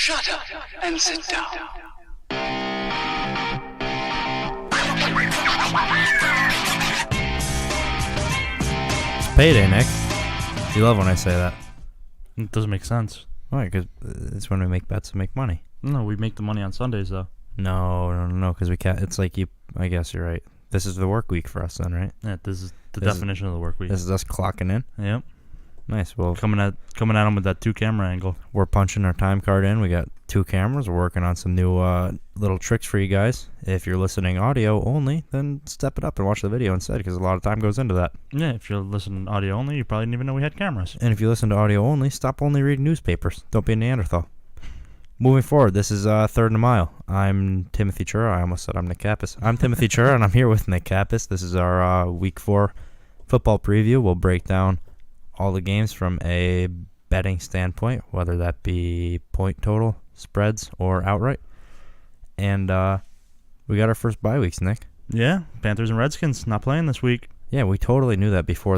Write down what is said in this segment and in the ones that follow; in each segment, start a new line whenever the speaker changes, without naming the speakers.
Shut up and sit down.
It's payday, Nick. You love when I say that.
It doesn't make sense.
Why? Because it's when we make bets to make money.
No, we make the money on Sundays, though.
No, because we can't. It's like you. I guess you're right. This is the work week for us, then, right?
Yeah, this is the definition of the work week.
This is us clocking in.
Yep.
Nice. Well,
coming at them with that 2-camera angle.
We're punching our time card in. We got 2 cameras. We're working on some new little tricks for you guys. If you're listening audio only, then step it up and watch the video instead, because a lot of time goes into that.
Yeah, if you're listening audio only, you probably didn't even know we had cameras.
And if you listen to audio only, stop only reading newspapers. Don't be a Neanderthal. Moving forward, this is Third and a Mile. I'm Timothy Chura. I almost said I'm Nick Kappas. I'm Timothy Chura, and I'm here with Nick Kappas. This is our Week 4 football preview. We'll break down all the games from a betting standpoint, whether that be point total, spreads, or outright. And we got our first bye weeks, Nick.
Yeah, Panthers and Redskins not playing this week.
Yeah, we totally knew that before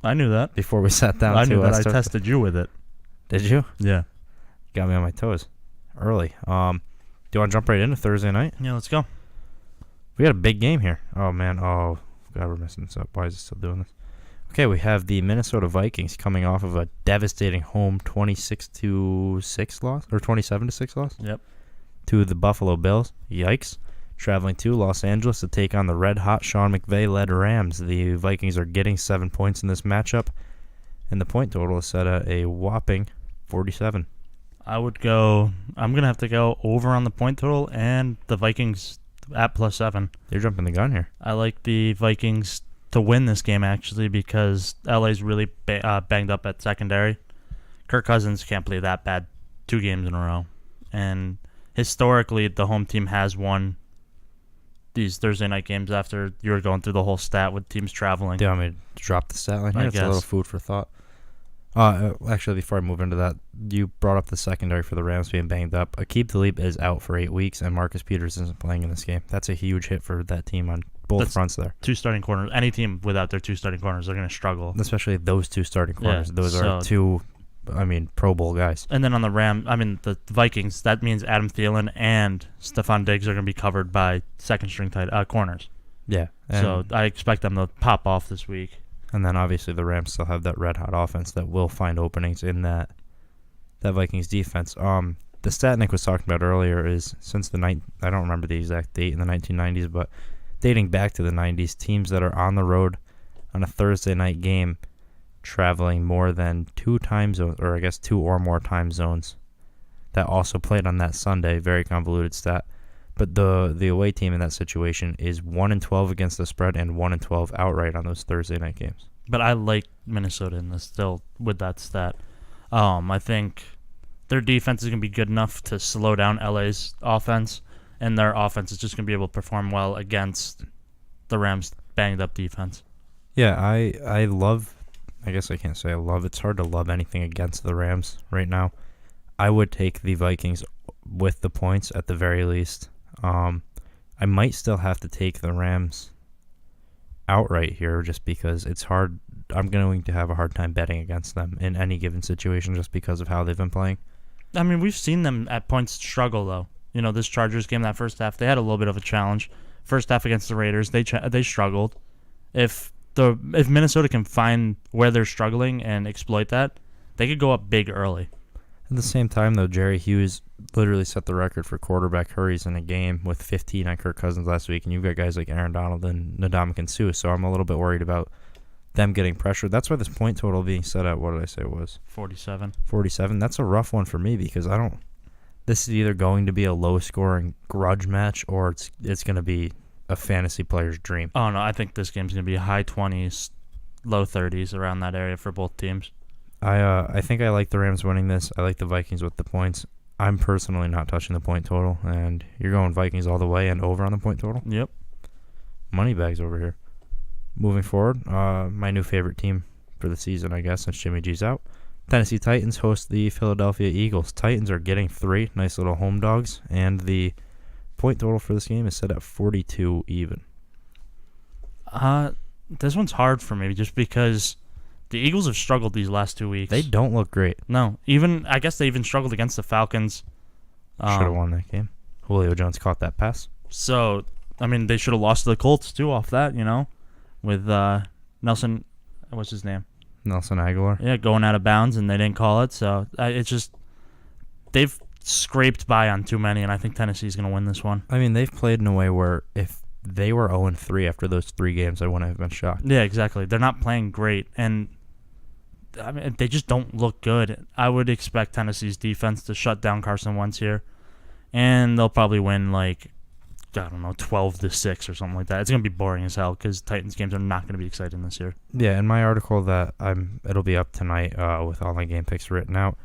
I knew that.
Before we sat down.
I knew that. I tested you with it.
Did you?
Yeah.
Got me on my toes early. Do you want to jump right into Thursday night?
Yeah, let's go.
We got a big game here. Oh, man. Oh, God, we're messing this up. Why is it still doing this? Okay, we have the Minnesota Vikings coming off of a devastating home 26-6 loss, or 27-6 loss.
Yep.
To the Buffalo Bills. Yikes. Traveling to Los Angeles to take on the red-hot Sean McVay-led Rams. The Vikings are getting 7 points in this matchup, and the point total is set at a whopping 47.
I'm going to have to go over on the point total and the Vikings at +7.
You're jumping the gun here.
I like the Vikings to win this game, actually, because LA's really banged up at secondary. Kirk Cousins can't play that bad 2 games in a row. And historically, the home team has won these Thursday night games after you were going through the whole stat with teams traveling.
Do you want me to drop the stat line here? It's a little food for thought. Actually, before I move into that, you brought up the secondary for the Rams being banged up. Aqib Talib is out for 8 weeks, and Marcus Peters isn't playing in this game. That's a huge hit for that team on both fronts there.
2 starting corners. Any team without their 2 starting corners, they're going to struggle.
Especially those 2 starting corners.
Yeah,
those are 2, Pro Bowl guys.
And then on the Vikings, that means Adam Thielen and Stephon Diggs are going to be covered by second-string corners.
Yeah.
So I expect them to pop off this week.
And then obviously the Rams still have that red-hot offense that will find openings in that Vikings defense. The stat Nick was talking about earlier is since I don't remember the exact date in the 1990s, but dating back to the 90s, teams that are on the road on a Thursday night game traveling more than 2 time zones, or I guess 2 or more time zones that also played on that Sunday. Very convoluted stat. But the away team in that situation is 1-12 against the spread and 1-12 outright on those Thursday night games.
But I like Minnesota in this still with that stat. I think their defense is going to be good enough to slow down LA's offense, and their offense is just going to be able to perform well against the Rams' banged-up defense.
Yeah, I love... I guess I can't say I love. It's hard to love anything against the Rams right now. I would take the Vikings with the points at the very least. I might still have to take the Rams outright here just because it's hard. I'm going to have a hard time betting against them in any given situation just because of how they've been playing.
I mean, we've seen them at points struggle, though. You know, this Chargers game, that first half, they had a little bit of a challenge. First half against the Raiders, they struggled. If Minnesota can find where they're struggling and exploit that, they could go up big early.
At the same time, though, Jerry Hughes literally set the record for quarterback hurries in a game with 15 on Kirk Cousins last week, and you've got guys like Aaron Donald and Ndamukong Suh, so I'm a little bit worried about them getting pressured. That's why this point total being set at, what did I say it was?
47.
47. That's a rough one for me because this is either going to be a low-scoring grudge match or it's going to be a fantasy player's dream.
Oh, no, I think this game's going to be high 20s, low 30s, around that area for both teams.
I think I like the Rams winning this. I like the Vikings with the points. I'm personally not touching the point total, and you're going Vikings all the way and over on the point total?
Yep.
Money bags over here. Moving forward, my new favorite team for the season, I guess, since Jimmy G's out. Tennessee Titans host the Philadelphia Eagles. Titans are getting 3 nice little home dogs, and the point total for this game is set at 42 even.
This one's hard for me just because the Eagles have struggled these last 2 weeks.
They don't look great.
No. I guess they even struggled against the Falcons
Should have won that game. Julio Jones caught that pass.
So, I mean, they should have lost to the Colts, too, off that, with Nelson, what's his name?
Nelson Aguilar.
Yeah, going out of bounds, and they didn't call it. So, it's just, they've scraped by on too many, and I think Tennessee's going to win this one.
I mean, they've played in a way where if they were 0-3 after those 3 games, I wouldn't have been shocked.
Yeah, exactly. They're not playing great, and I mean, they just don't look good. I would expect Tennessee's defense to shut down Carson Wentz here, and they'll probably win, 12-6 or something like that. It's going to be boring as hell because Titans games are not going to be exciting this year.
Yeah, in my article that it'll be up tonight with all my game picks written out,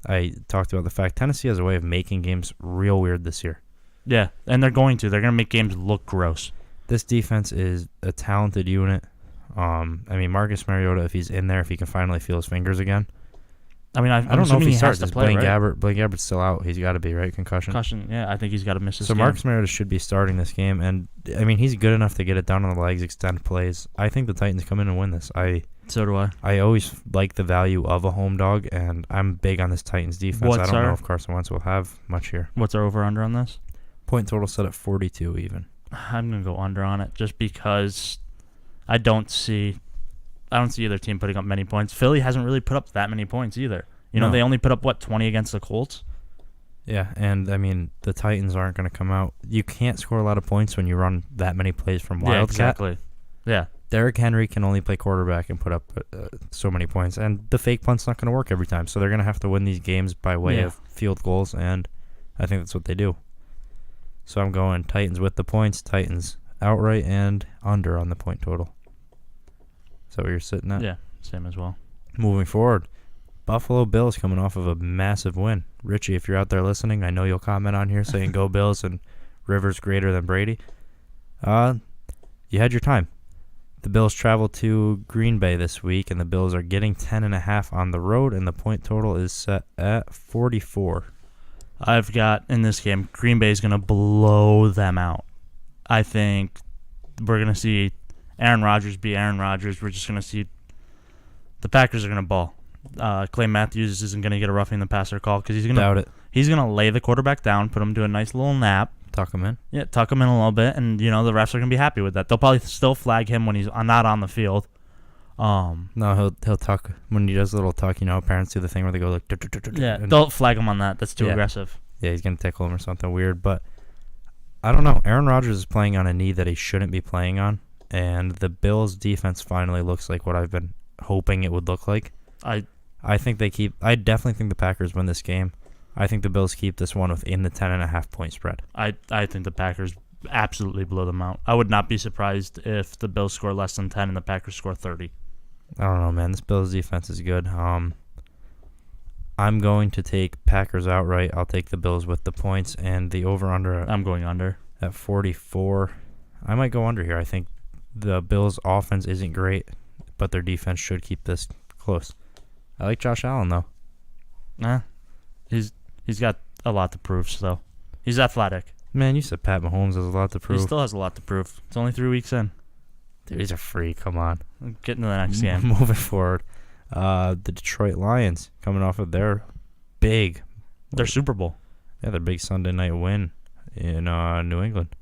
I talked about the fact Tennessee has a way of making games real weird this year.
Yeah, and they're going to. They're going to make games look gross.
This defense is a talented unit. Marcus Mariota, if he's in there, if he can finally feel his fingers again.
I mean, I
don't know if he starts.
to
Is
play,
Blaine
right?
Gabbert's still out. He's got to be, right? Concussion.
Yeah, I think he's got to miss this
So
game.
Marcus Mariota should be starting this game, and I mean he's good enough to get it down on the legs, extend plays. I think the Titans come in and win this.
So do I.
I always like the value of a home dog, and I'm big on this Titans defense. I don't know if Carson Wentz will have much here.
What's our over-under on this?
Point total set at 42 even.
I'm going to go under on it just because I don't see either team putting up many points. Philly hasn't really put up that many points either. They only put up, 20 against the Colts?
Yeah, and, I mean, the Titans aren't going to come out. You can't score a lot of points when you run that many plays from Wildcat.
Yeah, exactly. Yeah.
Derrick Henry can only play quarterback and put up so many points, and the fake punt's not going to work every time, so they're going to have to win these games by way of field goals, and I think that's what they do. So I'm going Titans with the points, Titans outright, and under on the point total. Is that what you're sitting at?
Yeah, same as well.
Moving forward, Buffalo Bills coming off of a massive win. Richie, if you're out there listening, I know you'll comment on here saying go Bills and Rivers greater than Brady. You had your time. The Bills travel to Green Bay this week, and the Bills are getting 10.5 on the road, and the point total is set at 44.
I've got, in this game, Green Bay is going to blow them out. I think we're going to see Aaron Rodgers be Aaron Rodgers. We're just going to see the Packers are going to ball. Clay Matthews isn't going to get a roughing the passer call because he's going to lay the quarterback down, put him to a nice little nap.
Tuck him in.
Yeah, tuck him in a little bit, and the refs are going to be happy with that. They'll probably still flag him when he's not on the field.
No, he'll tuck when he does a little tuck. Parents do the thing where they go like.
Yeah, don't flag him on that. That's too aggressive.
Yeah, he's going to tickle him or something weird. But I don't know. Aaron Rodgers is playing on a knee that he shouldn't be playing on, and the Bills' defense finally looks like what I've been hoping it would look like. I definitely think the Packers win this game. I think the Bills keep this one within the 10.5 point spread.
I think the Packers absolutely blow them out. I would not be surprised if the Bills score less than 10 and the Packers score 30.
I don't know, man. This Bills defense is good. I'm going to take Packers outright. I'll take the Bills with the points and the over-under.
I'm going under.
At 44. I might go under here. I think the Bills' offense isn't great, but their defense should keep this close. I like Josh Allen, though.
He's got a lot to prove, so he's athletic.
Man, you said Pat Mahomes has a lot to prove.
He still has a lot to prove. It's only 3 weeks in.
Dude, he's a freak. Come on.
Getting to the next game.
Moving forward. The Detroit Lions coming off of their
Super Bowl.
Yeah, their big Sunday night win in New England.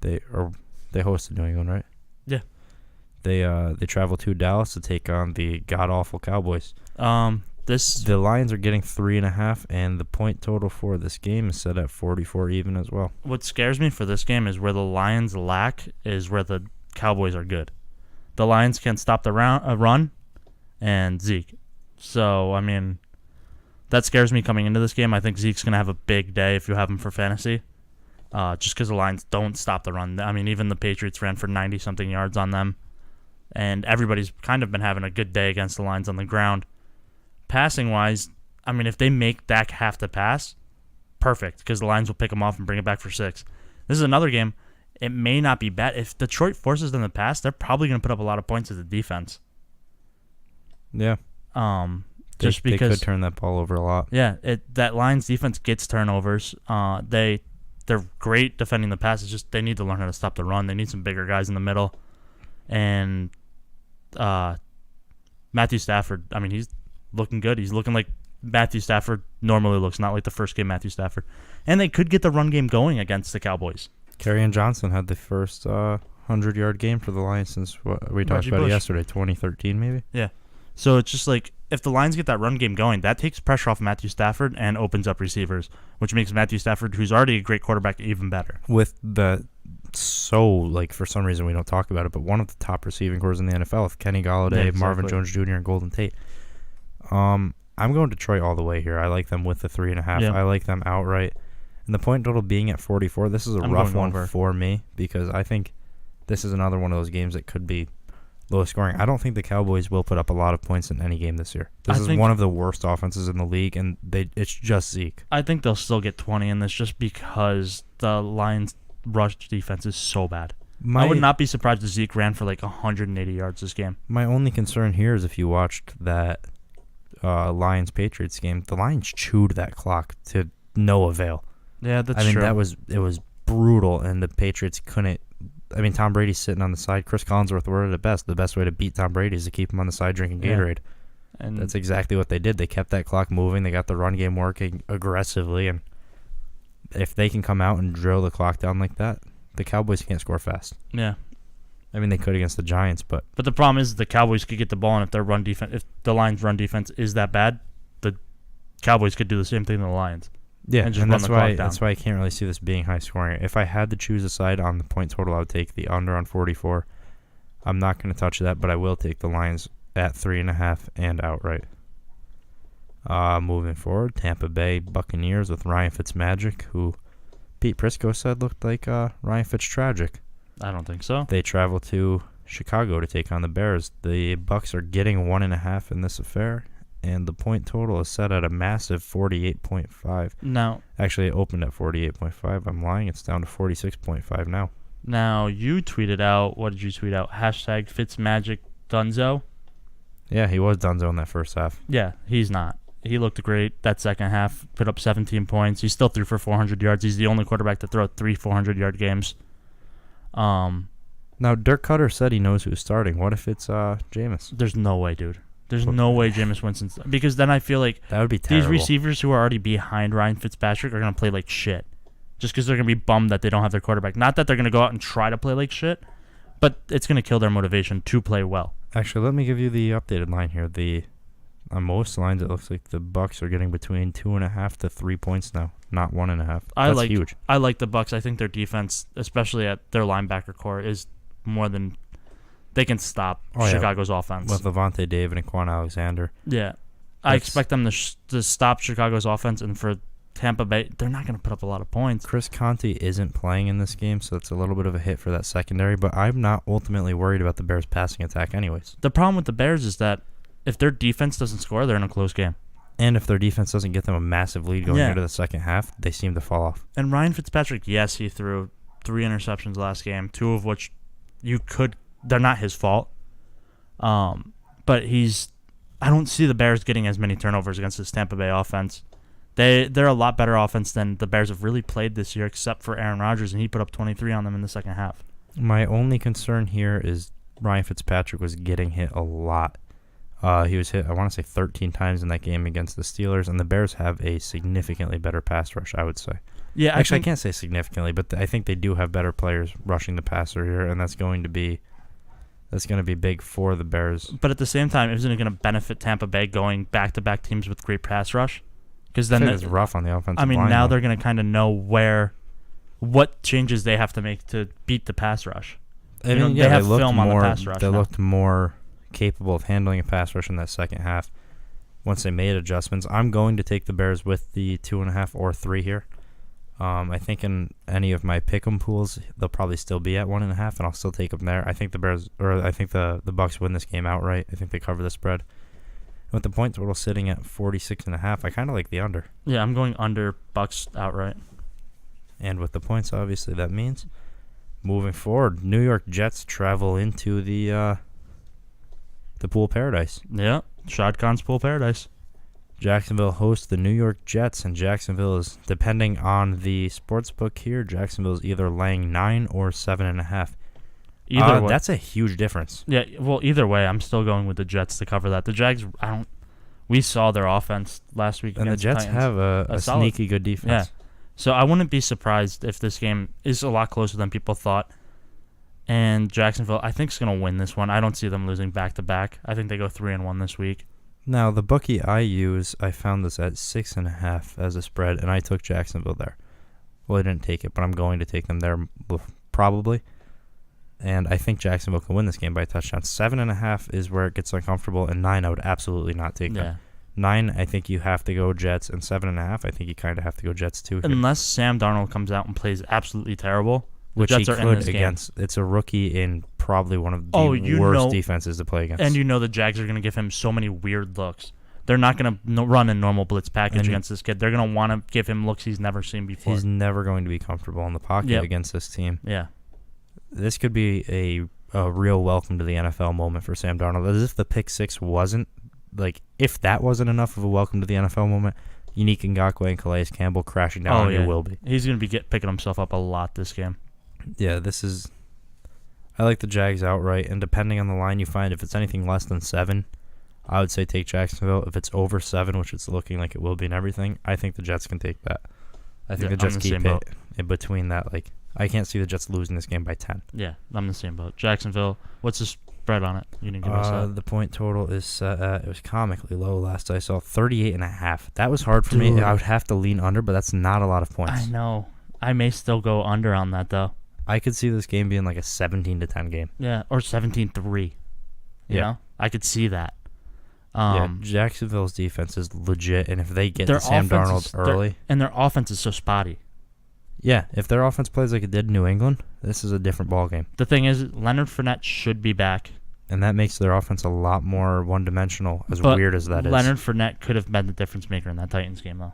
They hosted New England, right?
Yeah.
They travel to Dallas to take on the god-awful Cowboys.
The
Lions are getting 3.5, and the point total for this game is set at 44 even as well.
What scares me for this game is where the Lions lack is where the Cowboys are good. The Lions can't stop the run, and Zeke. So, I mean, that scares me coming into this game. I think Zeke's going to have a big day if you have him for fantasy, just because the Lions don't stop the run. I mean, even the Patriots ran for 90-something yards on them, and everybody's kind of been having a good day against the Lions on the ground. Passing-wise, I mean, if they make Dak have to pass, perfect, because the Lions will pick him off and bring it back for 6. This is another game. It may not be bad. If Detroit forces them to pass, they're probably going to put up a lot of points as a defense.
Yeah.
Just because
they could turn that ball over a lot.
Yeah, that Lions defense gets turnovers. They're great defending the pass. It's just they need to learn how to stop the run. They need some bigger guys in the middle. And Matthew Stafford, I mean, he's looking good. He's looking like Matthew Stafford normally looks, not like the first game Matthew Stafford. And they could get the run game going against the Cowboys.
Kerryon Johnson had the first 100-yard game for the Lions since what we talked
Reggie
about
Bush.
yesterday, 2013 maybe.
Yeah. So it's just like, if the Lions get that run game going, that takes pressure off Matthew Stafford and opens up receivers, which makes Matthew Stafford, who's already a great quarterback, even better.
With the for some reason we don't talk about it, but one of the top receiving corps in the NFL with Kenny Golladay,
Yeah, exactly.
Marvin Jones Jr., and Golden Tate. I'm going Detroit all the way here. I like them with the 3.5.
Yeah.
I like them outright. And the point total being at 44, this is a
I'm
rough
going
one
over.
for me because I think this is another one of those games that could be low scoring. I don't think the Cowboys will put up a lot of points in any game this year. This is one of the worst offenses in the league, and it's just Zeke.
I think they'll still get 20 in this just because the Lions' rush defense is so bad. I would not be surprised if Zeke ran for like 180 yards this game.
My only concern here is if you watched that Lions-Patriots game, the Lions chewed that clock to no avail.
Yeah, that's
I mean,
true.
it was brutal, and the Patriots couldn't. I mean, Tom Brady's sitting on the side. Chris Collinsworth worded it best. The best way to beat Tom Brady is to keep him on the side drinking Gatorade.
And
that's exactly what they did. They kept that clock moving. They got the run game working aggressively, and if they can come out and drill the clock down like that, the Cowboys can't score fast.
Yeah.
I mean, they could against the Giants, but
the problem is the Cowboys could get the ball, and if the Lions' run defense is that bad, the Cowboys could do the same thing to the Lions.
yeah,
and just
and
run
that's
the
why
clock down.
that's why I can't really see this being high scoring. If I had to choose a side on the point total, I would take the under on 44. I'm not going to touch that, but I will take the Lions at 3.5 and outright. Moving forward, Tampa Bay Buccaneers with Ryan Fitzmagic, who Pete Prisco said looked like Ryan Fitztragic.
I don't think so.
They travel to Chicago to take on the Bears. The Bucs are getting 1.5 in this affair, and the point total is set at a massive 48.5.
Now,
Actually, it opened at 48.5. I'm lying. It's down to 46.5 now.
You tweeted out, what did you tweet out? Hashtag Fitzmagic Dunzo.
Yeah, he was Dunzo in that first half.
Yeah, he's not. He looked great that second half, put up 17 points. He still threw for 400 yards. He's the only quarterback to throw 3 400-yard games.
Now, Dirk Cutter said he knows who's starting. What if it's Jameis?
There's no way, dude. There's no way Jameis Winston's... Because then I feel like
That would be terrible.
these receivers who are already behind Ryan Fitzpatrick are going to play like shit. Just because they're going to be bummed that they don't have their quarterback. Not that they're going to go out and try to play like shit, but it's going to kill their motivation to play well.
Actually, let me give you the updated line here. On most lines, it looks like the Bucs are getting between 2.5 to 3 points now, not 1.5. That's huge.
I like the Bucs. I think their defense, especially at their linebacker core, is more than they can stop Chicago's offense.
With Levante David and Quan Alexander.
Yeah, I expect them to stop Chicago's offense, and for Tampa Bay, they're not going to put up a lot of points.
Chris Conte isn't playing in this game, so it's a little bit of a hit for that secondary, but I'm not ultimately worried about the Bears' passing attack anyways.
The problem with the Bears is that if their defense doesn't score, they're in a close game.
And if their defense doesn't get them a massive lead going into the second half, they seem to fall off.
And Ryan Fitzpatrick, yes, he threw 3 interceptions last game, 2 of which they're not his fault. But I don't see the Bears getting as many turnovers against this Tampa Bay offense. They're a lot better offense than the Bears have really played this year, except for Aaron Rodgers, and he put up 23 on them in the second half.
My only concern here is Ryan Fitzpatrick was getting hit a lot. He was hit, I want to say, 13 times in that game against the Steelers, and the Bears have a significantly better pass rush, I would say.
Yeah,
Actually, I can't say significantly, but I think they do have better players rushing the passer here, and that's going to be big for the Bears.
But at the same time, isn't it going to benefit Tampa Bay going back-to-back teams with great pass rush? Because then
it's rough on the offensive line.
now they're going to kind of know what changes they have to make to beat the pass rush.
I mean,
they have film on the pass rush.
They looked more capable of handling a pass rush in that second half once they made adjustments. I'm going to take the Bears with the 2.5 or 3 here. I think in any of my pick'em pools, they'll probably still be at 1.5, and I'll still take them there. I think the Bucs win this game outright. I think they cover the spread. With the point total sitting at 46.5, I kind of like the under.
Yeah, I'm going under Bucs outright.
And with the points, obviously, that means moving forward, New York Jets travel into the Pool Paradise.
Yeah, Shad Khan's Pool Paradise.
Jacksonville hosts the New York Jets, and Jacksonville is, depending on the sports book here, Jacksonville is either laying 9 or 7.5.
Either way,
that's a huge difference.
Yeah, well, either way, I'm still going with the Jets to cover that. The Jags, We saw their offense last week
And the
against
Jets
Titans.
have a
solid-
sneaky good defense.
Yeah. So I wouldn't be surprised if this game is a lot closer than people thought. And Jacksonville, I think, is going to win this one. I don't see them losing back-to-back. I think they go 3-1 this week.
Now, the bookie I use, I found this at 6.5 as a spread, and I took Jacksonville there. Well, I didn't take it, but I'm going to take them there probably. And I think Jacksonville can win this game by a touchdown. 7.5 is where it gets uncomfortable, and 9 I would absolutely not take them. 9, I think you have to go Jets, and 7.5, I think you kind of have to go Jets too. Here.
Unless Sam Darnold comes out and plays absolutely terrible, the
Which
Jets
he
are in
could
this game.
against. It's a rookie in probably one of the worst defenses to play against.
And you know the Jags are going to give him so many weird looks. They're not going to run a normal blitz package against this kid. They're going to want to give him looks he's never seen before.
He's never going to be comfortable in the pocket against this team.
Yeah.
This could be a real welcome to the NFL moment for Sam Darnold. As if the pick six wasn't, if that wasn't enough of a welcome to the NFL moment, Unique Ngakoue and Calais Campbell crashing down on you will be.
He's going to be picking himself up a lot this game.
Yeah, I like the Jags outright, and depending on the line you find, if it's anything less than 7, I would say take Jacksonville. If it's over 7, which it's looking like it will be and everything, I think the Jets can take that. I think the Jets keep it in between that. I can't see the Jets losing this game by 10.
Yeah, I'm the same boat. Jacksonville, what's the spread on it? You didn't give us that.
The point total is set at, it was comically low last I saw, 38.5. That was hard for me. I would have to lean under, but that's not a lot of points.
I know. I may still go under on that, though.
I could see this game being like a 17-10 game.
Yeah, or 17-3. You know? I could see that.
Jacksonville's defense is legit, and if they get to Sam Darnold early...
And their offense is so spotty.
Yeah, if their offense plays like it did in New England, this is a different ballgame.
The thing is, Leonard Fournette should be back.
And that makes their offense a lot more one-dimensional, weird as that is.
Leonard Fournette could have been the difference maker in that Titans game, though.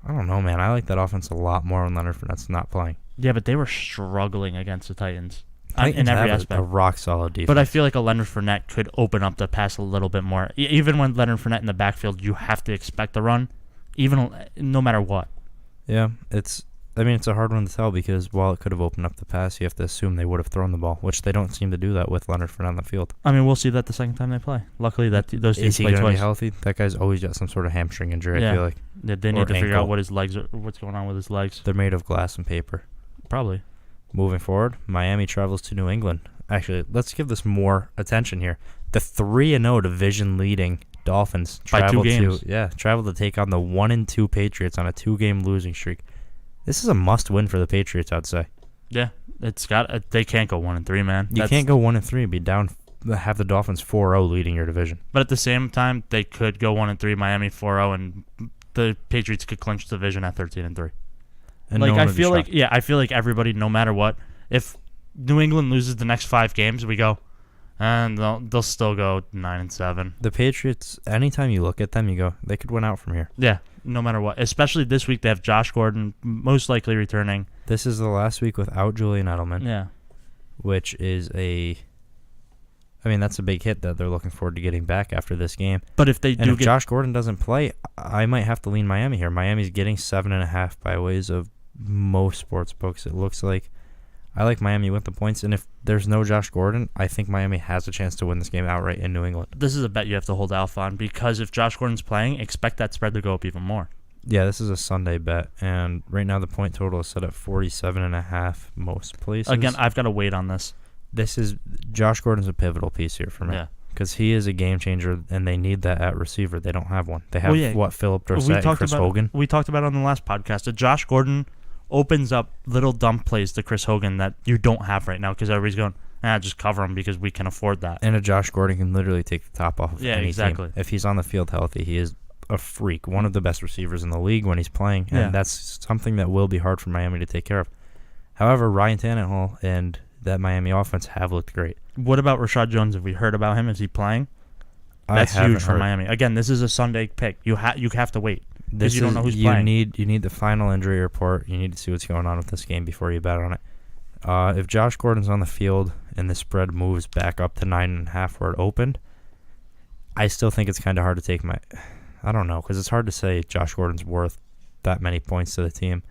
I don't know, man. I like that offense a lot more when Leonard Fournette's not playing.
Yeah, but they were struggling against the Titans.
Titans
in every
have
aspect.
a rock-solid defense.
But I feel like a Leonard Fournette could open up the pass a little bit more. Even when Leonard Fournette in the backfield, you have to expect the run, no matter what.
Yeah, it's a hard one to tell because while it could have opened up the pass, you have to assume they would have thrown the ball, which they don't seem to do that with Leonard Fournette on the field.
I mean, we'll see that the second time they play. Luckily, those teams play twice.
Is he going to be healthy? That guy's always got some sort of hamstring injury, I feel like.
Yeah, they need to figure out what's going on with his legs.
They're made of glass and paper.
Probably.
Moving forward, Miami travels to New England. Actually, let's give this more attention here. The 3-0 division-leading Dolphins travel to take on the 1-2 Patriots on a 2-game losing streak. This is a must-win for the Patriots, I'd say.
Yeah, they can't go 1-3, man.
You can't go 1-3 and be down. Have the Dolphins 4-0 leading your division.
But at the same time, they could go 1-3, Miami 4-0, and the Patriots could clinch the division at 13-3.
And
I feel like everybody, no matter what, if New England loses the next 5 games, we go, and they'll still go 9-7.
The Patriots, anytime you look at them, you go, they could win out from here.
Yeah, no matter what. Especially this week, they have Josh Gordon most likely returning. This
is the last week without Julian Edelman.
Yeah.
Which is that's a big hit that they're looking forward to getting back after this game.
But if
Josh Gordon doesn't play, I might have to lean Miami here. Miami's getting 7.5 by ways of most sports books. It looks like I like Miami with the points, and if there's no Josh Gordon, I think Miami has a chance to win this game outright in New England.
This is a bet you have to hold alpha on because if Josh Gordon's playing, expect that spread to go up even more.
Yeah, this is a Sunday bet, and right now the point total is set at 47.5 most places.
Again, I've got to wait on this.
Josh Gordon's a pivotal piece here for me.
Yeah.
Because he is a game changer, and they need that at receiver. They don't have one. They have, Philip Dorsett and Chris Hogan?
We talked about it on the last podcast. That Josh Gordon opens up little dump plays to Chris Hogan that you don't have right now because everybody's going, just cover him because we can afford that.
And a Josh Gordon can literally take the top off of any team. If he's on the field healthy, he is a freak. One of the best receivers in the league when he's playing, and that's something that will be hard for Miami to take care of. However, Ryan Tannehill and that Miami offense have looked great.
What about Rashad Jones? Have we heard about him? Is he playing? That's huge for Miami. Again, this is a Sunday pick. You have to wait because you don't know who's playing.
You need the final injury report. You need to see what's going on with this game before you bet on it. If Josh Gordon's on the field and the spread moves back up to 9.5 where it opened, I still think it's kind of hard to take I don't know, because it's hard to say Josh Gordon's worth that many points to the team.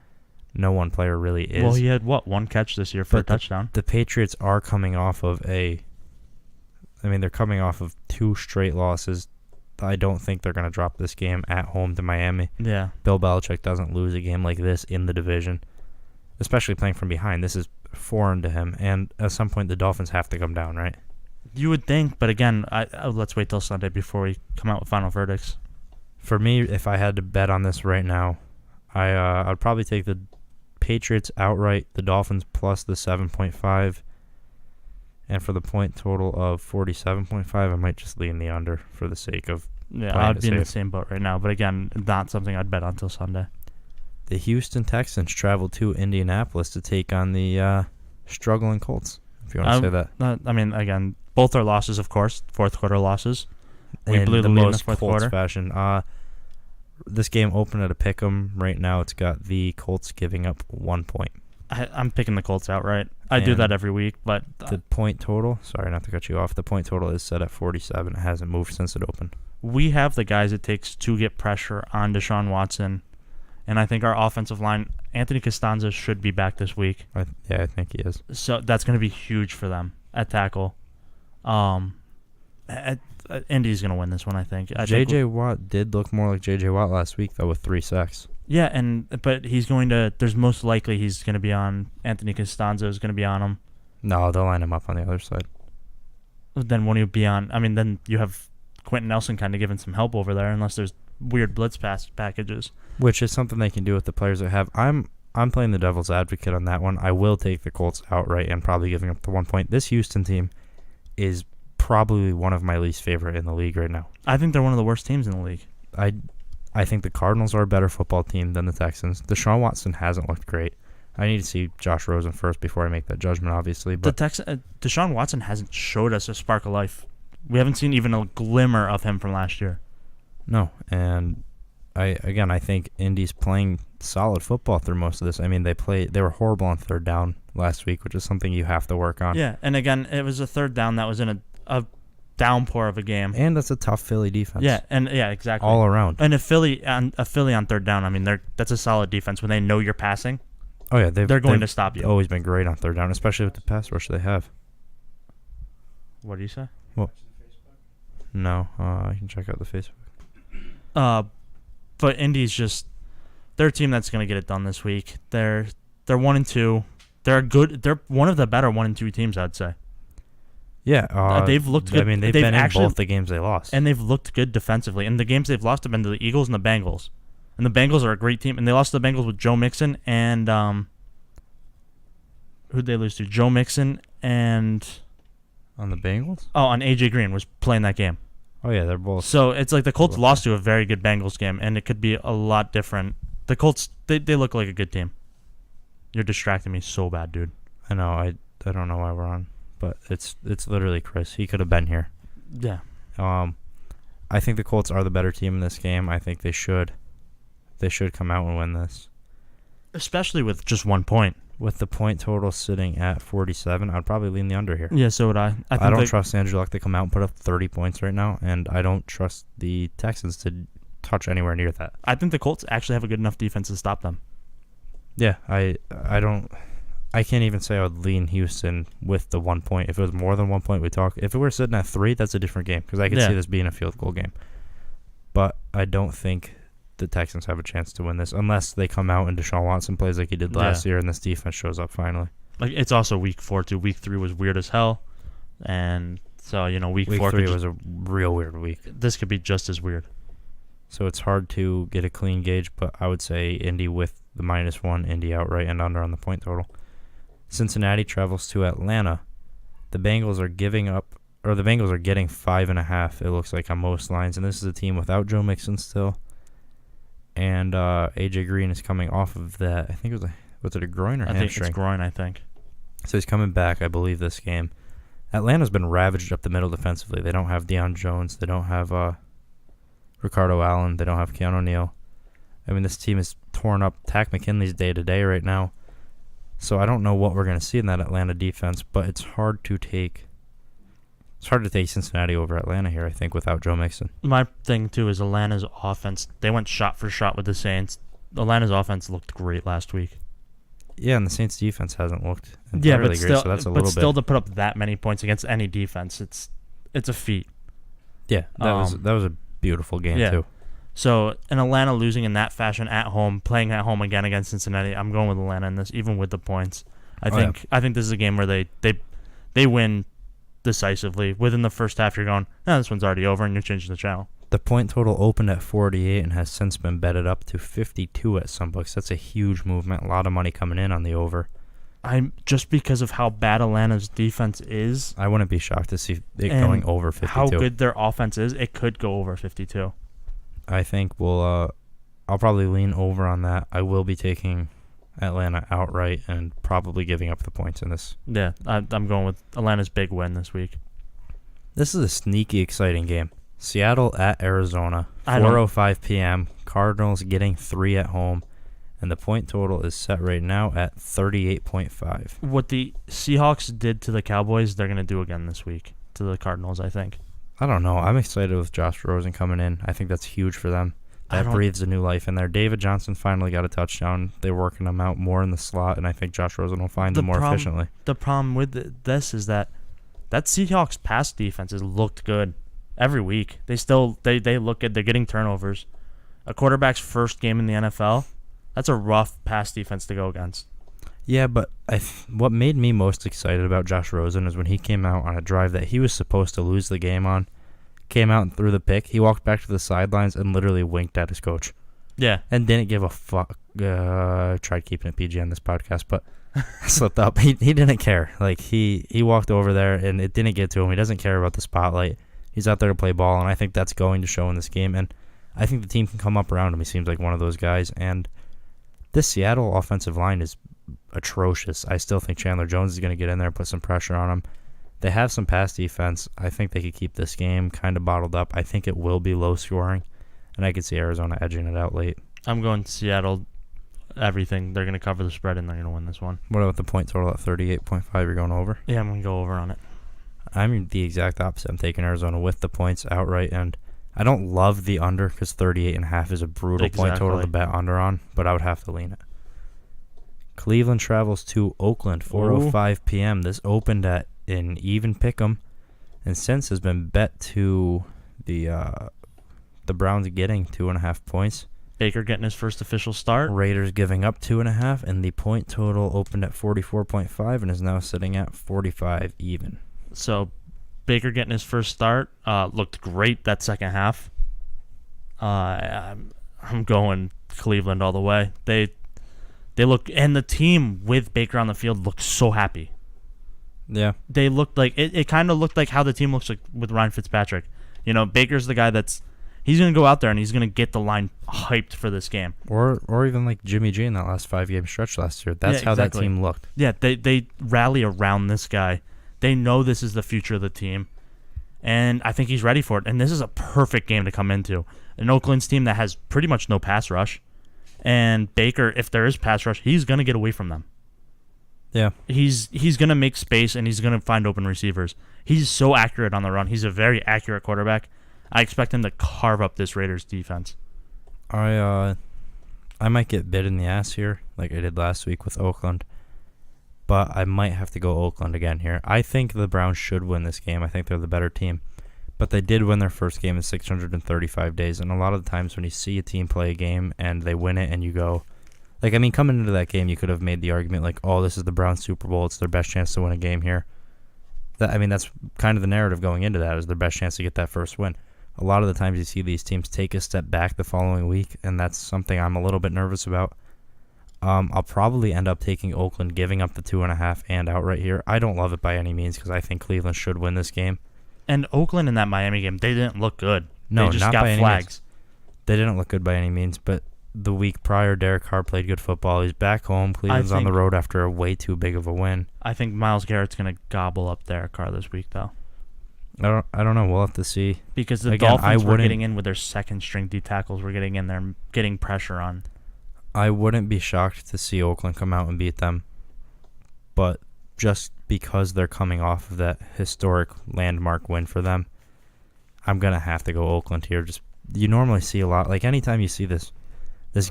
No one player really is.
Well, he had, one catch this year for a touchdown.
The Patriots are coming off of they're coming off of 2 straight losses. I don't think they're going to drop this game at home to Miami.
Yeah.
Bill Belichick doesn't lose a game like this in the division, especially playing from behind. This is foreign to him, and at some point the Dolphins have to come down, right?
You would think, but again, let's wait till Sunday before we come out with final verdicts.
For me, if I had to bet on this right now, I'd probably take the Patriots outright, the Dolphins plus the 7.5, and for the point total of 47.5, I might just lean the under for the sake of
I'd be in the same boat right now, but again, not something I'd bet on until Sunday.
The Houston Texans traveled to Indianapolis to take on the struggling Colts, if you want to say that.
I mean, again, both are losses, of course, fourth quarter losses. We
In
blew
the
the lead in the
most
fourth
Colts
quarter.
fashion. This game opened at a pick'em. Right now, it's got the Colts giving up 1 point.
I'm picking the Colts outright. I do
And
that every week, but
The point total, sorry not to cut you off, the point total is set at 47. It hasn't moved since it opened.
we have the guys it takes to get pressure on Deshaun Watson, and I think our offensive line, Anthony Costanza, should be back this week.
I think he is.
So that's going to be huge for them at tackle. Indy's going to win this one, I think.
J.J. Watt did look more like J.J. Watt last week, though, with 3 sacks.
Yeah, but he's going to. There's most likely he's going to be on. Anthony Costanza is going to be on him.
No, they'll line him up on the other side.
Then when you be on, I mean, then you have Quentin Nelson kind of giving some help over there, unless there's weird blitz pass packages.
Which is something they can do with the players they have. I'm playing the devil's advocate on that one. I will take the Colts outright and probably giving up the 1 point. This Houston team is probably one of my least favorite in the league right now.
I think they're one of the worst teams in the league.
I think the Cardinals are a better football team than the Texans. Deshaun Watson hasn't looked great. I need to see Josh Rosen first before I make that judgment, obviously. But
Deshaun Watson hasn't showed us a spark of life. We haven't seen even a glimmer of him from last year.
No, and I think Indy's playing solid football through most of this. I mean, they were horrible on third down last week, which is something you have to work on.
Yeah, and again, it was a third down that was in a downpour of a game.
And that's a tough Philly defense.
Yeah, exactly.
All around.
And a Philly on third down, I mean, that's a solid defense when they know you're passing.
Oh yeah,
they're going to stop you.
Always been great on third down, especially with the pass rush they have.
What do you say?
Well, no, I can check out the Facebook.
But Indy's they're a team that's going to get it done this week. They're 1-2. They're one of the better 1-2 teams, I'd say.
Yeah,
they've looked good.
I mean, they've been in both the games they lost,
and they've looked good defensively. And the games they've lost have been to the Eagles and the Bengals. And the Bengals are a great team. And they lost to the Bengals with Joe Mixon and who'd they lose to? Joe Mixon and
on the Bengals.
On AJ Green was playing that game.
Oh yeah, they're both.
So it's like the Colts lost to a very good Bengals game, and it could be a lot different. The Colts, they look like a good team. You're distracting me so bad, dude.
I know. I don't know why we're on, but it's literally Chris. He could have been here.
Yeah.
I think the Colts are the better team in this game. I think they should come out and win this,
especially with just 1 point.
With the point total sitting at 47, I'd probably lean the under here.
Yeah, so would I.
I don't trust Andrew Luck to come out and put up 30 points right now, and I don't trust the Texans to touch anywhere near that.
I think the Colts actually have a good enough defense to stop them.
Yeah, I can't even say I would lean Houston with the 1 point. If it was more than 1 point, we talk. If it were sitting at 3, that's a different game because I could see this being a field goal game. But I don't think the Texans have a chance to win this unless they come out and Deshaun Watson plays like he did last year and this defense shows up finally.
Like it's also week 4 too. Week 3 was weird as hell, and so week 4
3 was a real weird week.
This could be just as weird.
So it's hard to get a clean gauge, but I would say Indy with the -1, Indy outright and under on the point total. Cincinnati travels to Atlanta. The Bengals are getting 5.5. It looks like on most lines, and this is a team without Joe Mixon still. And AJ Green is coming off of that. I think was it a groin or hamstring?
I think it's groin. I think.
So he's coming back, I believe, this game. Atlanta's been ravaged up the middle defensively. They don't have Deion Jones. They don't have Ricardo Allen. They don't have Keanu Neal. I mean, this team is torn up. Tack McKinley's day-to-day right now. So I don't know what we're going to see in that Atlanta defense, but it's hard to take Cincinnati over Atlanta here, I think, without Joe Mixon.
My thing, too, is Atlanta's offense. They went shot for shot with the Saints. Atlanta's offense looked great last week.
Yeah, and the Saints' defense hasn't looked entirely great, so that's a little bit.
But still, to put up that many points against any defense, it's a feat.
Yeah, that was a beautiful game
Yeah.
too.
So, in Atlanta losing in that fashion at home, playing at home again against Cincinnati, I'm going with Atlanta in this, even with the points. I think this is a game where they win decisively. Within the first half, you're going, this one's already over, and you're changing the channel.
The point total opened at 48 and has since been betted up to 52 at some books. That's a huge movement. A lot of money coming in on the over.
I'm just because of how bad Atlanta's defense is.
I wouldn't be shocked to see it going over 52.
How good their offense is, it could go over 52.
I think I'll probably lean over on that. I will be taking Atlanta outright and probably giving up the points in this.
Yeah, I'm going with Atlanta's big win this week.
This is a sneaky, exciting game. Seattle at Arizona, 4:05 p.m. Cardinals getting 3 at home, and the point total is set right now at 38.5.
What the Seahawks did to the Cowboys, they're going to do again this week to the Cardinals, I think.
I don't know. I'm excited with Josh Rosen coming in. I think that's huge for them. That breathes a new life in there. David Johnson finally got a touchdown. They're working him out more in the slot, and I think Josh Rosen will find him more efficiently.
The problem with this is that Seahawks pass defense has looked good every week. They look good. They're getting turnovers. A quarterback's first game in the NFL, that's a rough pass defense to go against.
Yeah, but what made me most excited about Josh Rosen is when he came out on a drive that he was supposed to lose the game on, came out and threw the pick. He walked back to the sidelines and literally winked at his coach.
Yeah.
And didn't give a fuck. Tried keeping it PG on this podcast, but slipped up. He didn't care. Like, he walked over there and it didn't get to him. He doesn't care about the spotlight. He's out there to play ball, and I think that's going to show in this game. And I think the team can come up around him. He seems like one of those guys. And this Seattle offensive line is atrocious. I still think Chandler Jones is going to get in there and put some pressure on him. They have some pass defense. I think they could keep this game kind of bottled up. I think it will be low scoring, and I could see Arizona edging it out late.
I'm going Seattle. Everything. They're going to cover the spread, and they're going to win this one.
What about the point total at 38.5? You're going over?
Yeah, I'm going to go over on it.
I'm the exact opposite. I'm taking Arizona with the points outright, and I don't love the under because 38.5 is a brutal point total to bet under on, but I would have to lean it. Cleveland travels to Oakland, 4:05 p.m. This opened at an even pick'em, and since has been bet to the Browns getting 2.5 points.
Baker getting his first official start.
Raiders giving up 2.5, and the point total opened at 44.5 and is now sitting at 45 even.
So Baker getting his first start looked great that second half. I'm going Cleveland all the way. They look, and the team with Baker on the field looked so happy.
Yeah.
They looked like it kind of looked like how the team looks like with Ryan Fitzpatrick. You know, Baker's the guy he's going to go out there and he's going to get the line hyped for this game.
Or even like Jimmy G in that last 5-game stretch last year. That's how that team looked.
Yeah, they rally around this guy. They know this is the future of the team, and I think he's ready for it. And this is a perfect game to come into. An Oakland's team that has pretty much no pass rush, and Baker, if there is pass rush, he's going to get away from them.
Yeah.
He's going to make space, and he's going to find open receivers. He's so accurate on the run. He's a very accurate quarterback. I expect him to carve up this Raiders defense.
I might get bit in the ass here, like I did last week with Oakland. But I might have to go Oakland again here. I think the Browns should win this game. I think they're the better team. But they did win their first game in 635 days. And a lot of the times when you see a team play a game and they win it and you go, like, I mean, coming into that game, you could have made the argument like, oh, this is the Browns Super Bowl. It's their best chance to win a game here. That's kind of the narrative going into that, is their best chance to get that first win. A lot of the times you see these teams take a step back the following week, and that's something I'm a little bit nervous about. I'll probably end up taking Oakland, giving up the 2.5 and outright here. I don't love it by any means because I think Cleveland should win this game.
And Oakland in that Miami game, they didn't look good.
No,
they just
not
got
by any
flags.
means. They didn't look good by any means, but the week prior, Derek Carr played good football. He's back home. Cleveland's on the road after a way too big of a win.
I think Myles Garrett's going to gobble up Derek Carr this week, though.
I don't know. We'll have to see.
Because the Dolphins were getting in with their second-string D tackles. We're getting in there, getting pressure on.
I wouldn't be shocked to see Oakland come out and beat them, but just because they're coming off of that historic landmark win for them, I'm gonna have to go Oakland here. Just, you normally see a lot, like anytime you see this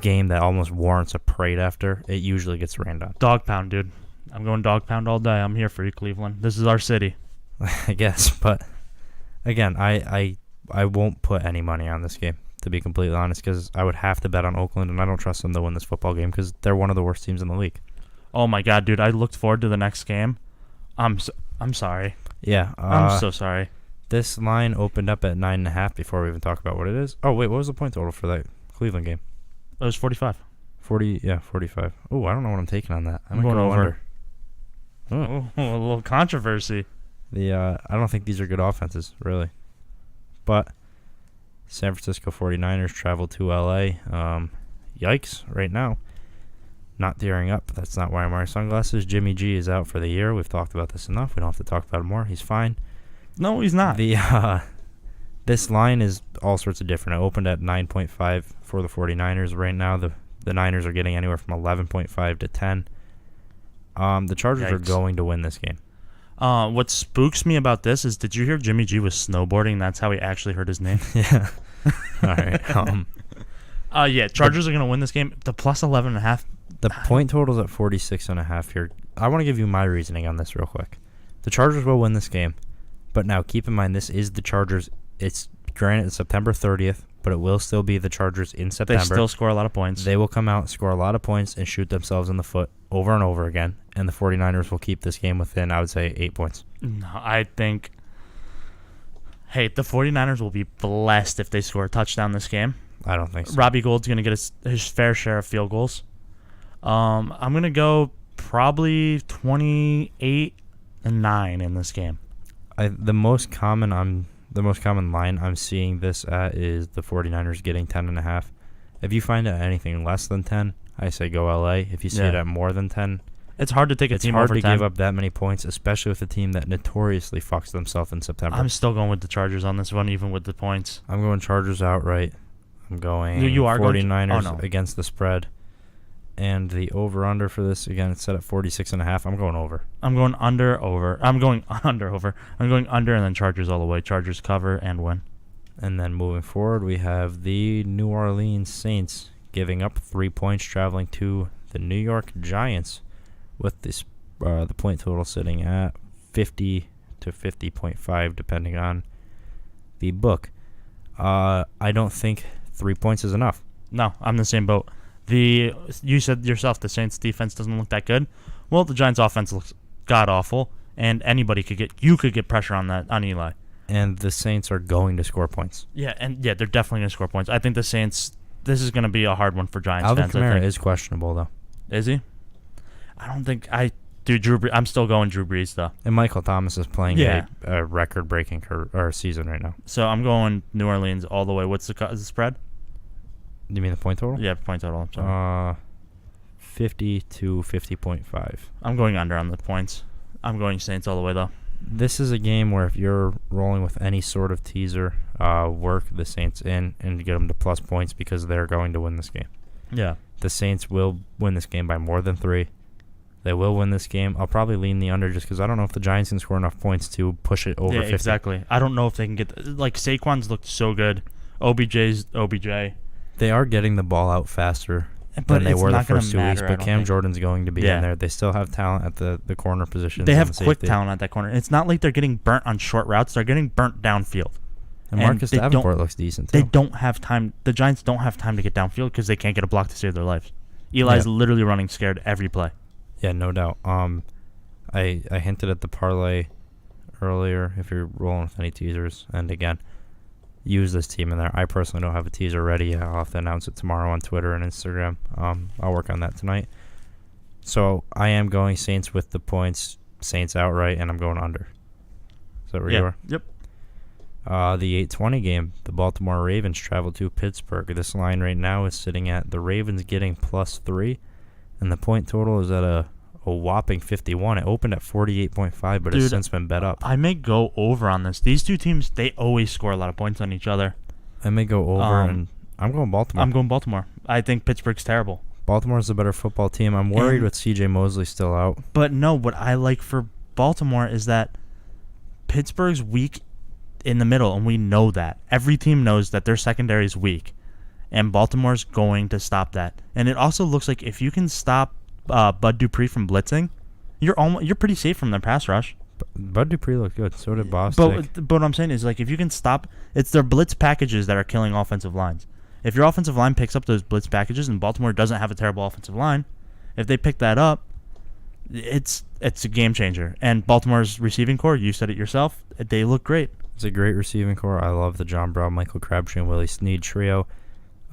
game that almost warrants a parade after, it usually gets rained on.
Dog pound, dude. I'm going dog pound all day. I'm here for you, Cleveland. This is our city.
I guess, but again, I I won't put any money on this game, to be completely honest, because I would have to bet on Oakland, and I don't trust them to win this football game because they're one of the worst teams in the league.
Oh my God, dude! I looked forward to the next game. I'm sorry.
Yeah.
I'm so sorry.
This line opened up at 9.5 before we even talk about what it is. Oh wait, what was the point total for that Cleveland game?
It was 45.
45. Oh, I don't know what I'm taking on that.
I'm going
go
over.
Oh.
A little controversy.
I don't think these are good offenses, really. But San Francisco 49ers travel to LA. Yikes, right now. Not tearing up. That's not why I'm wearing sunglasses. Jimmy G is out for the year. We've talked about this enough. We don't have to talk about it more. He's fine.
No, he's not.
This line is all sorts of different. It opened at 9.5 for the 49ers. Right now, the Niners are getting anywhere from 11.5 to 10. The Chargers are going to win this game.
What spooks me about this is, did you hear Jimmy G was snowboarding? That's how he actually heard his name.
Yeah. All right.
Yeah, Chargers are going to win this game. The plus 11.5.
The point total's at 46.5 here. I want to give you my reasoning on this real quick. The Chargers will win this game, but now keep in mind this is the Chargers. It's granted it's September 30th, but it will still be the Chargers in September.
They still score a lot of points.
They will come out, score a lot of points, and shoot themselves in the foot over and over again, and the 49ers will keep this game within, I would say, 8 points.
No, I think... Hey, the 49ers will be blessed if they score a touchdown this game.
I don't think so.
Robbie Gould's going to get his fair share of field goals. I'm going to go probably 28-9 in this game.
The most common line I'm seeing this at is the 49ers getting 10.5. If you find it anything less than 10, I say go LA. If you see it at more than 10,
it's hard to take a team over 10.
It's hard to give up that many points, especially with a team that notoriously fucks themselves in September.
I'm still going with the Chargers on this one, even with the points.
I'm going Chargers outright. I'm going 49ers against the spread. And the over-under for this, again, it's set at 46.5. I'm going over.
I'm going over. I'm going under and then Chargers all the way. Chargers cover and win.
And then moving forward, we have the New Orleans Saints giving up 3 points, traveling to the New York Giants, with this the point total sitting at 50 to 50.5, depending on the book. I don't think 3 points is enough.
No, I'm in the same boat. You said yourself the Saints defense doesn't look that good. Well, the Giants offense looks god awful, and anybody could get pressure on Eli.
And the Saints are going to score points.
Yeah, they're definitely going to score points. I think the Saints. This is going to be a hard one for Giants fans.
Alvin Kamara is questionable though.
Is he? I don't think Drew Brees. I'm still going Drew Brees though.
And Michael Thomas is playing a record-breaking season right now.
So I'm going New Orleans all the way. What's the spread?
You mean the point total?
Yeah, point total. I'm sorry.
50 to 50.5.
I'm going under on the points. I'm going Saints all the way, though.
This is a game where if you're rolling with any sort of teaser, work the Saints in and get them to plus points because they're going to win this game.
Yeah.
The Saints will win this game by more than 3. They will win this game. I'll probably lean the under just because I don't know if the Giants can score enough points to push it over 50.
Exactly. I don't know if they can get... Saquon's looked so good. OBJ's OBJ.
They are getting the ball out faster than they were the first 2 weeks, but Cam Jordan's going to be in there. They still have talent at the corner positions.
They have quick talent at that corner. It's not like they're getting burnt on short routes. They're getting burnt downfield.
And Marcus Davenport looks decent, too.
They don't have time. The Giants don't have time to get downfield because they can't get a block to save their lives. Eli's literally running scared every play. Yeah,
no doubt. I hinted at the parlay earlier if you're rolling with any teasers. And again, use this team in there. I personally don't have a teaser ready yet. I'll have to announce it tomorrow on Twitter and Instagram. I'll work on that tonight. So I am going Saints with the points, Saints outright, and I'm going under. Is that where you are?
Yep.
The 8:20 game, the Baltimore Ravens travel to Pittsburgh. This line right now is sitting at the Ravens getting +3, and the point total is at a whopping 51. It opened at 48.5, but it's since been bet up.
I may go over on this. These two teams, they always score a lot of points on each other.
I may go over, and I'm going Baltimore.
I'm going Baltimore. I think Pittsburgh's terrible.
Baltimore's a better football team. I'm worried with C.J. Mosley still out.
But no, what I like for Baltimore is that Pittsburgh's weak in the middle, and we know that. Every team knows that their secondary is weak, and Baltimore's going to stop that. And it also looks like if you can stop Bud Dupree from blitzing, you're pretty safe from their pass rush.
Bud Dupree looked good. So did Bostic.
But what I'm saying is, like, if you can stop, it's their blitz packages that are killing offensive lines. If your offensive line picks up those blitz packages, and Baltimore doesn't have a terrible offensive line, if they pick that up, it's a game changer. And Baltimore's receiving core, you said it yourself, they look great.
It's a great receiving core. I love the John Brown, Michael Crabtree, and Willie Snead trio.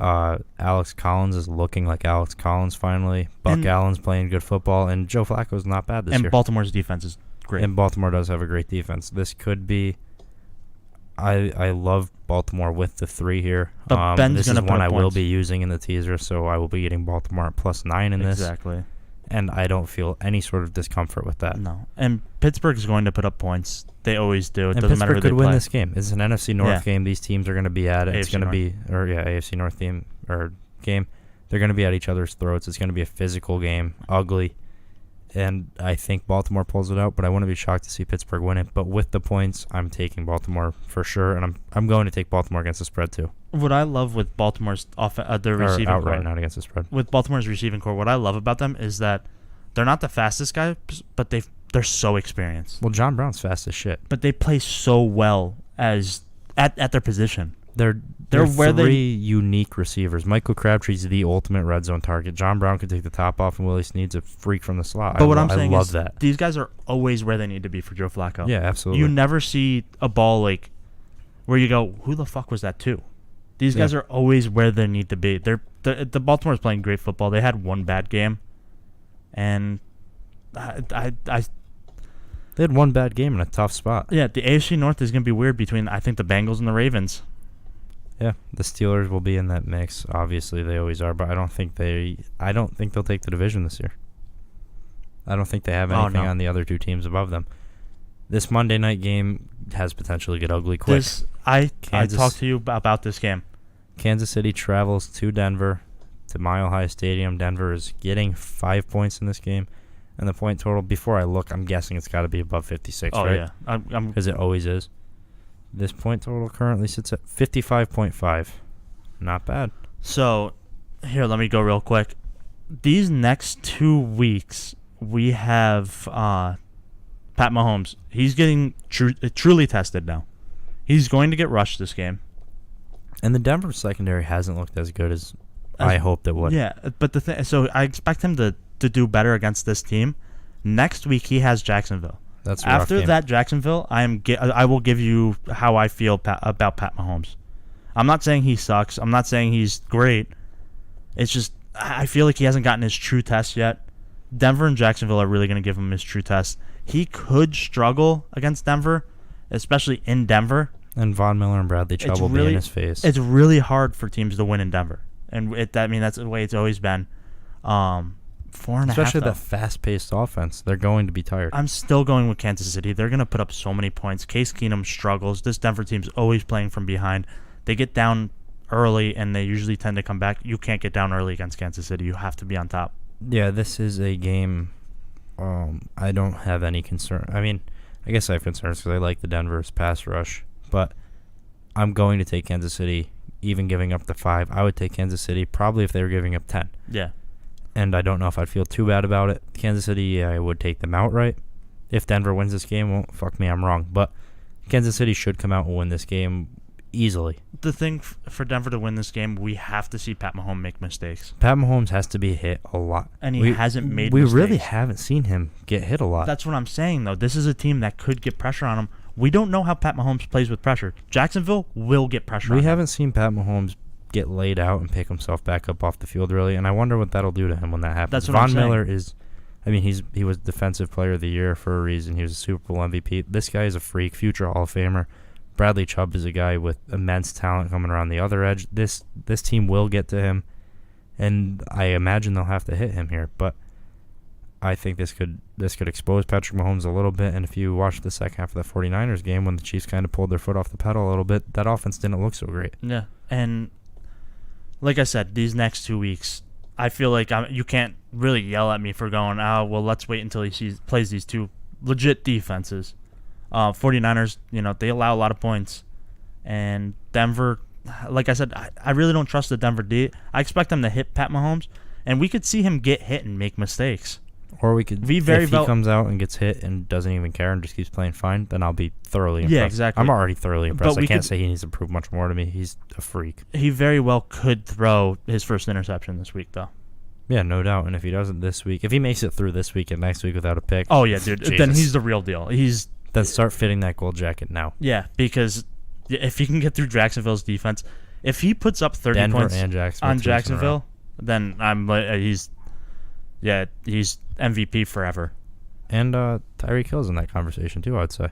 Alex Collins is looking like Alex Collins finally. Buck Allen's playing good football, and Joe Flacco's not bad this year.
And Baltimore's defense is great.
And Baltimore does have a great defense. This could be. I love Baltimore with the 3 here.
But Ben's
this
gonna
is
put
one
up
I will
points.
be using in the teaser, so I will be getting Baltimore at +9 in this.
Exactly.
And I don't feel any sort of discomfort with that.
No. And Pittsburgh is going to put up points. They always do. It
And
doesn't matter
Pittsburgh
who
could
they
win
play.
this game. It's an NFC North game. These teams are going to be at it. It's
AFC
going to
North.
be, AFC North team or game. They're going to be at each other's throats. It's going to be a physical game, ugly. And I think Baltimore pulls it out, but I wouldn't be shocked to see Pittsburgh win it. But with the points, I'm taking Baltimore for sure, and I'm going to take Baltimore against the spread too.
What I love with Baltimore's their
Or
receiving
outright,
core,
not against the spread.
with Baltimore's receiving core, what I love about them is that they're not the fastest guys, but they're so experienced.
Well, John Brown's fast as shit.
But they play so well as at their position.
They're
where they-
three unique receivers. Michael Crabtree's the ultimate red zone target. John Brown could take the top off, and Willie Snead's a freak from the slot.
But what I'm saying
I love
is
that.
these guys are always where they need to be for Joe Flacco.
Yeah, absolutely.
You never see a ball like where you go, who the fuck was that to? These guys are always where they need to be. The Baltimore's playing great football. They had one bad game, and I
They had one bad game in a tough spot.
yeah, the AFC North is going to be weird between, I think, the Bengals and the Ravens.
Yeah, the Steelers will be in that mix. Obviously, they always are, but I don't think they'll take the division this year. I don't think they have anything on the other 2 teams above them. This Monday night game has potential to get ugly quick.
I talked to you about this game.
Kansas City travels to Denver, to Mile High Stadium. Denver is getting 5 points in this game. And the point total, before I look, I'm guessing it's got to be above 56,
Oh,
right?
yeah. I'm
Because it always is. This point total currently sits at 55.5. Not bad.
So, here, let me go real quick. These next 2 weeks, we have Pat Mahomes. He's getting truly tested now. He's going to get rushed this game.
And the Denver secondary hasn't looked as good as I hoped it would.
Yeah, but so I expect him to do better against this team. Next week, he has Jacksonville.
That's a rough
After
game.
that Jacksonville, I will give you how I feel about Pat Mahomes. I'm not saying he sucks. I'm not saying he's great. It's just I feel like he hasn't gotten his true test yet. Denver and Jacksonville are really going to give him his true test. He could struggle against Denver, especially in Denver.
And Von Miller and Bradley Chubb will be in his face.
It's really hard for teams to win in Denver, and that's the way it's always been. 4.5.
Especially
though.
that fast-paced offense. They're going to be tired.
I'm still going with Kansas City. They're going to put up so many points. Case Keenum struggles. This Denver team's always playing from behind. They get down early, and they usually tend to come back. You can't get down early against Kansas City. You have to be on top.
Yeah, this is a game I don't have any concern. I mean, I guess I have concerns because I like the Denver's pass rush. But I'm going to take Kansas City, even giving up the 5. I would take Kansas City probably if they were giving up 10.
Yeah.
And I don't know if I'd feel too bad about it. Kansas City, I would take them outright. If Denver wins this game, well, fuck me, I'm wrong. But Kansas City should come out and win this game easily.
The thing for Denver to win this game, we have to see Pat Mahomes make mistakes.
Pat Mahomes has to be hit a lot.
And he hasn't made
We
mistakes.
really haven't seen him get hit a lot.
That's what I'm saying, though. This is a team that could get pressure on him. We don't know how Pat Mahomes plays with pressure. Jacksonville will get pressure on him.
We haven't seen Pat Mahomes get laid out and pick himself back up off the field, really, and I wonder what that'll do to him when that happens.
That's what I'm saying.
Von Miller is, I mean, he was Defensive Player of the Year for a reason. He was a Super Bowl MVP. This guy is a freak, future Hall of Famer. Bradley Chubb is a guy with immense talent coming around the other edge. This team will get to him, and I imagine they'll have to hit him here, but I think this could expose Patrick Mahomes a little bit, and if you watch the second half of the 49ers game when the Chiefs kind of pulled their foot off the pedal a little bit, that offense didn't look so great.
Yeah, and like I said, these next 2 weeks, I feel like you can't really yell at me for going, well, let's wait until he plays these 2 legit defenses. 49ers, they allow a lot of points. And Denver, like I said, I really don't trust the Denver D. I expect them to hit Pat Mahomes, and we could see him get hit and make mistakes.
Or we could,
We very
if he
well-
comes out and gets hit and doesn't even care and just keeps playing fine, then I'll be thoroughly impressed.
Yeah, exactly.
I'm already thoroughly impressed.
But
I
we
can't
could-
say he needs to prove much more to me. He's a freak.
He very well could throw his first interception this week, though.
Yeah, no doubt. And if he doesn't this week, if he makes it through this week and next week without a pick,
Oh, yeah, dude. Then
Jesus.
he's the real deal.
Then start fitting that gold jacket now.
Yeah, because if he can get through Jacksonville's defense, if he puts up 30
Denver
points
and Jacksonville,
on
2 weeks in a row.
Jacksonville, then I'm like, he's MVP forever.
And Tyreek Hill's in that conversation too, I'd say.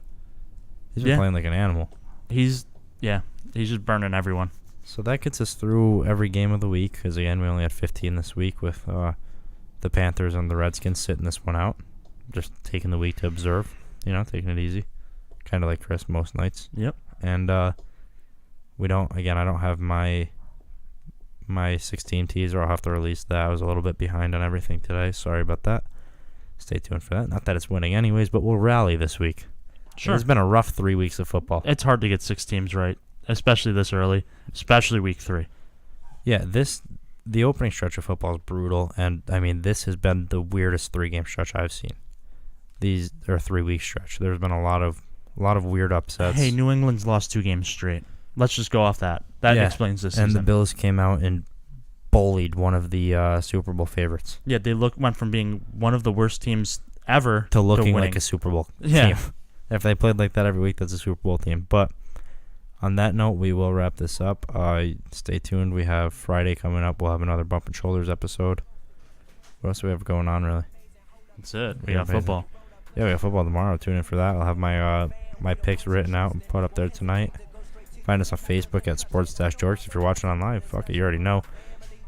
He's been
Yeah.
playing like an animal.
He's just burning everyone.
So that gets us through every game of the week, because again, we only had 15 this week with the Panthers and the Redskins sitting this one out. Just taking the week to observe, taking it easy. Kind of like Chris most nights.
Yep.
And I don't have my 16 teaser. I'll have to release that. I was a little bit behind on everything today. Sorry about that. Stay tuned for that. Not that it's winning anyways, but we'll rally this week.
Sure.
It's been a rough 3 weeks of football.
It's hard to get 6 teams right, especially this early, especially week 3.
Yeah, the opening stretch of football is brutal, and I mean this has been the weirdest 3-game stretch I've seen. These are 3-week stretch. There's been a lot of weird upsets.
Hey, New England's lost 2 games straight. Let's just go off that. That explains this
And
season.
the Bills came out and bullied one of the Super Bowl favorites
Yeah, they went from being one of the worst teams ever
to looking
winning.
like a Super Bowl
Yeah.
team. If they played like that every week, that's a Super Bowl team. But on that note, we will wrap this up. Stay tuned. We have Friday coming up. We'll have another Bump and Shoulders episode. What else do we have going on, really?
That's it. We
Yeah,
got football.
Yeah, we have football tomorrow. Tune in for that. I'll have my picks written out and put up there tonight. Find us on Facebook at sports-dorks. If you're watching online, fuck it, you already know.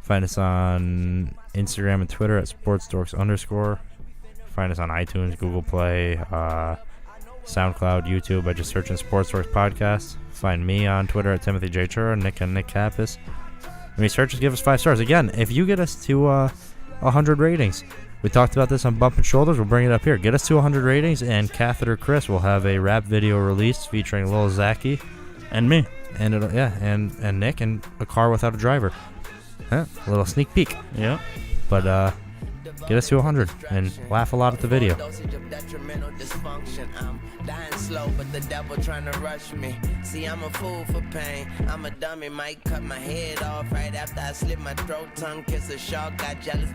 Find us on Instagram and Twitter at sportsdorks_. Find us on iTunes, Google Play, SoundCloud, YouTube by just searching Sports Dorks Podcast. Find me on Twitter at Timothy J. Chura, Nick and Nick Kappas. When you search us, give us 5 stars. Again, if you get us to 100 ratings, we talked about this on Bump and Shoulders. We'll bring it up here. Get us to 100 ratings, and Catheter Chris will have a rap video released featuring Lil Zaki
And me.
and and Nick and a car without a driver. A little sneak peek.
Yeah.
But get us to 100 and laugh a lot at the video.
Dosage of detrimental dysfunction. I'm dying slow, but the devil trying to rush me. See, I'm a fool for pain. I'm a dummy, might cut my head off right after I slit my throat. Tongue kiss a shark, got jealous.